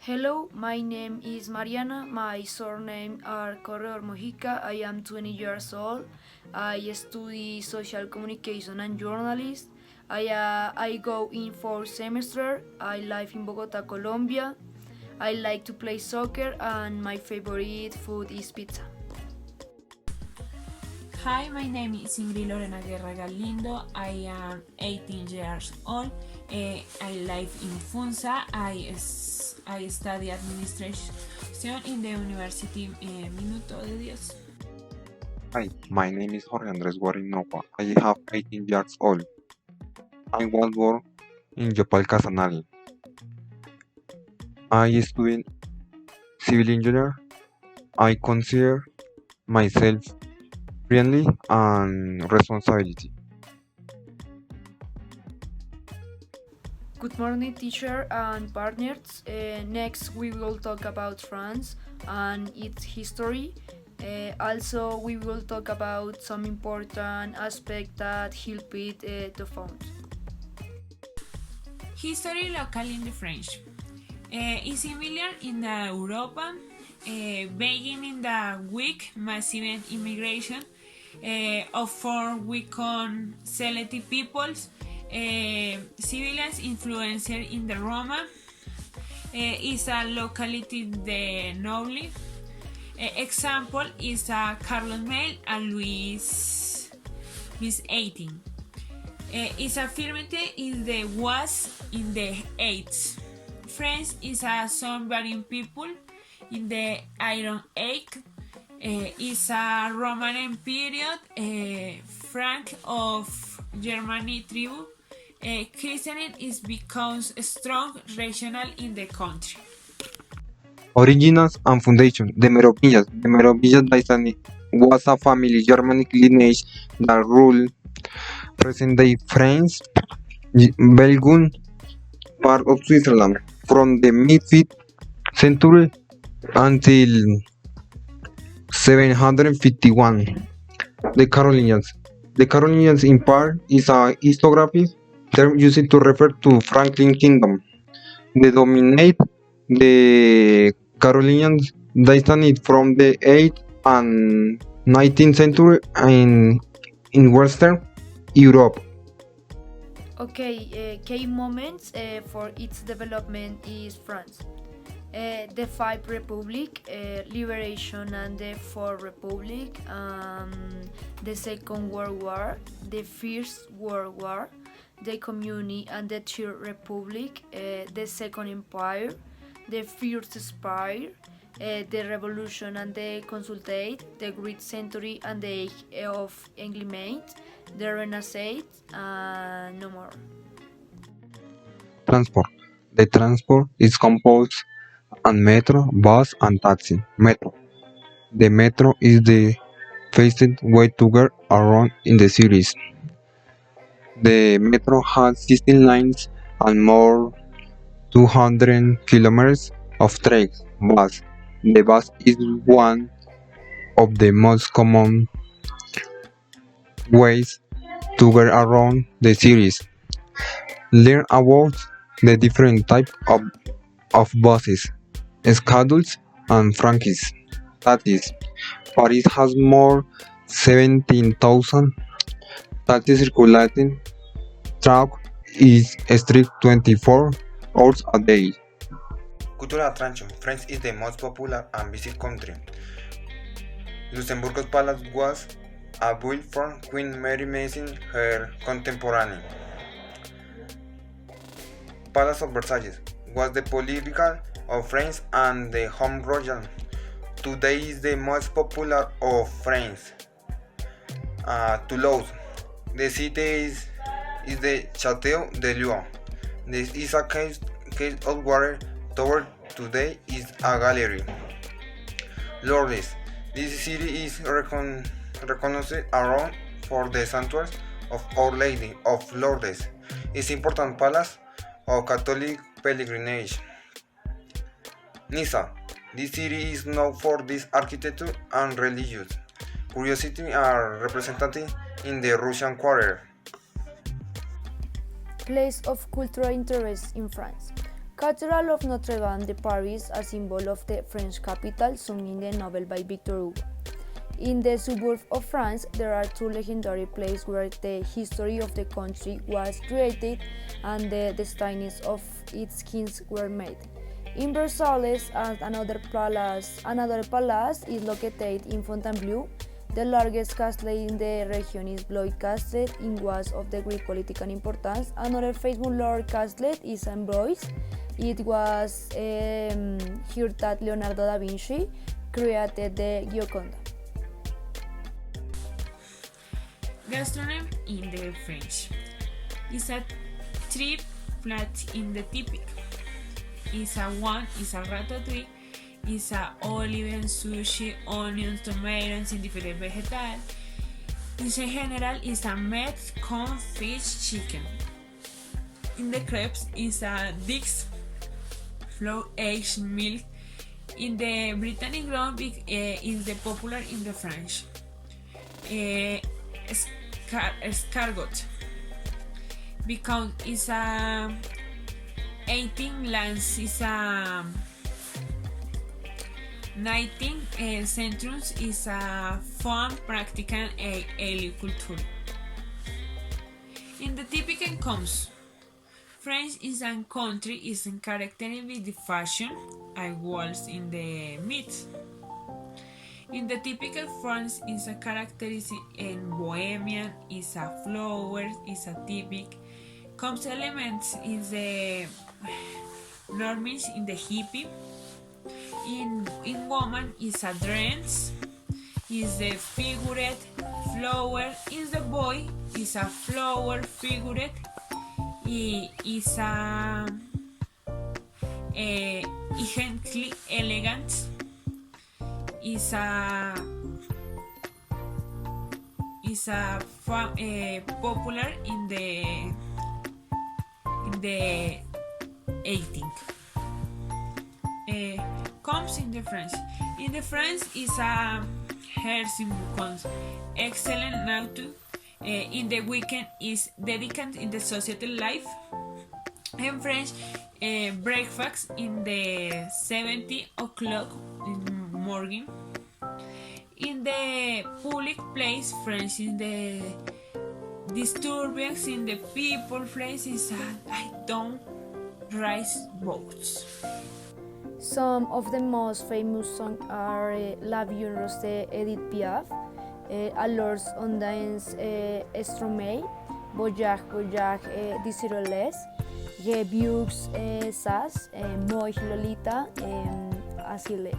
Hello, my name is Mariana. My surname are Corredor Mojica. I am 20 years old. I study social communication and journalism. I go in fourth semester. I live in Bogota, Colombia. I like to play soccer and my favorite food is pizza. Hi, my name is Ingrid Lorena Guerra Galindo. I am 18 years old. I live in Funza. I study administration in the University Minuto de Dios. Hi, my name is Jorge Andres Guarinova. I have 18 years old. I was born in Yopal Casanare. I study civil engineer. I consider myself friendly and responsibility. Good morning, teacher and partners. Next, we will talk about France and its history. Also, we will talk about some important aspects that help it to found. History local in the French is similar in the Europa, beginning in the weak massive immigration of four weekend selected peoples, civilians influencer in the Roma, is a locality the Noble. Example is a Carlos Mail and Louis 18. Is affirmative in the was in the 8th. France is a sun-bearing people in the Iron Age. Is a Roman period, Frank of Germany tribe. Christianity is becomes strong regional in the country. Origins and foundation. The Merovingians. The Merovingian dynasty was a family Germanic lineage that ruled present-day France, Belgium, part of Switzerland, from the mid-5th century until 751. The Carolingians. The Carolingians in part is a historiography term used to refer to Franklin Kingdom. They dominate the Carolingian dynasty from the 8th and 19th century in Western Europe. Okay, key moments for its development is France. The Five Republic, Liberation and the Fourth Republic, the Second World War, the First World War, the Community and the Third Republic, the Second Empire, the First Empire, the Revolution and the Consultate, the Great Century and the Age of Enlightenment, the Renaissance, and no more. Transport. The transport is composed and metro, bus, and taxi. Metro. The metro is the fastest way to get around in the cities. The metro has 16 lines and more 200 kilometers of tracks. Bus. The bus is one of the most common ways to get around the cities. Learn about the different types of buses, schedules, and franchises. Taxis. Paris has more 17,000 taxis circulating. Track is strict 24 hours a day. Cultural attraction. France is the most popular and visited country. Luxembourg's palace was a built from Queen Mary Mason, her contemporary. Palace of Versailles was the political of France and the home royal. Today is the most popular of France. Toulouse. The city is the Château de Lyon. This is a case of water tower. Today is a gallery. Lourdes. This city is recognized around for the sanctuary of Our Lady of Lourdes. It's important palace of Catholic pilgrimage. Niza. This city is known for its architecture and religious curiosity are represented in the Russian Quarter. Place of cultural interest in France. Cathedral of Notre Dame de Paris, a symbol of the French capital, sung in the novel by Victor Hugo. In the suburbs of France, there are two legendary places where the history of the country was created and the destinies of its kings were made. In Versailles, another palace is located in Fontainebleau. The largest castle in the region is Blois Castle. It was of the great political importance. Another famous Lord Castle is Amboise. It was here that Leonardo da Vinci created the Gioconda. Gastronomy in the French is a three plat in the typical. Is a ratatouille, is a olive, sushi, onions, tomatoes, and different vegetal. In general, is a meat, corn, fish, chicken. In the crepes is a dix, flour, eggs, milk. In the Britannic ground is the popular in the French. Escargot, because it's a 18 lands is a 19 centuries is a fun practical agriculture. In the typical comes, France is a country is characterized with the fashion and walls in the meat. In the typical France is a characteristic in Bohemian is a flower is a typic comes elements in the normies in the hippie. In woman is a dress is the figured flower is the boy is a flower figured is a gently elegant is a popular in the 18th. Comes in the France. In the France is a hair symbol excellent now too. In the weekend is dedicated in the societal life. In French, breakfast in the 70 o'clock in the morning. In the public place, French in the disturbance in the people places I don't rise boats. Some of the most famous songs are La Vie Rose de Edith Piaf, Alors on danse Stromae, Voyage Voyage Désirolles, Je Vieux Sas, Moi Lolita, Asile.